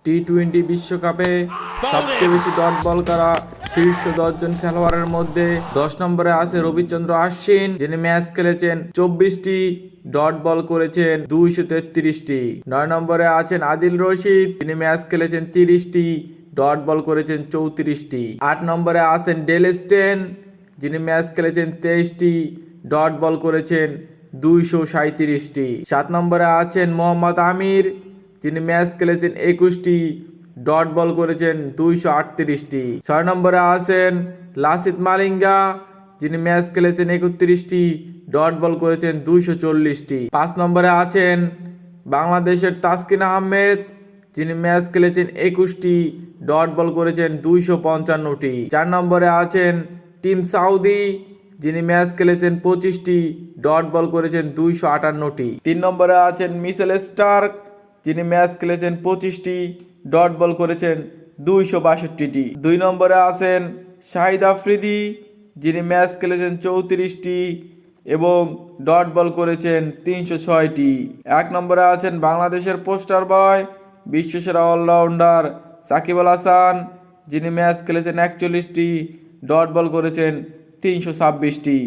টি-20 বিশ্বকাপে সবচেয়ে বেশি ডট বল করা শীর্ষ 10 জন খেলোয়াড়ের মধ্যে 10 নম্বরে আছে রবিচন্দ্র আশ্বিন, যিনি ম্যাচ খেলেছেন 24টি, ডট বল করেছেন 233টি। 9 নম্বরে আছেন আদিল রশিদ, তিনি ম্যাচ খেলেছেন 30টি, ডট বল করেছেন 34টি। 8 নম্বরে আছেন ডেল স্টেন, যিনি ম্যাচ খেলেছেন 23টি, ডট বল করেছেন 237টি। 7 নম্বরে আছেন মোহাম্মদ আমির, যিনি ম্যাচ খেলেছেন 21টি, ডট বল করেছেন 238টি। 6 নম্বরে আছেন লাসিথ মালিঙ্গা, যিনি ম্যাচ খেলেছেন 31টি, ডট বল করেছেন 240টি। 5 নম্বরে আছেন বাংলাদেশের তাসকিন আহমেদ, যিনি ম্যাচ খেলেছেন 21টি, ডট বল করেছেন 255টি। 4 নম্বরে আছেন টিম সাউদি, যিনি ম্যাচ খেলেছেন 25টি, ডট বল করেছেন 258টি। 3 নম্বরে আছেন মিচেল স্টার্ক, যিনি ম্যাচ খেলেছেন 25টি, ডট বল করেছেন 262টি। 2 নম্বরে আছেন শাহিদ আফ্রিদি, যিনি ম্যাচ খেলেছেন 34টি এবং ডট বল করেছেন 306টি। 1 নম্বরে আছেন বাংলাদেশের পোস্টার বয়, বিশ্বসেরা অলরাউন্ডার সাকিব আল হাসান, যিনি ম্যাচ খেলেছেন 41টি, ডট বল করেছেন 326টি।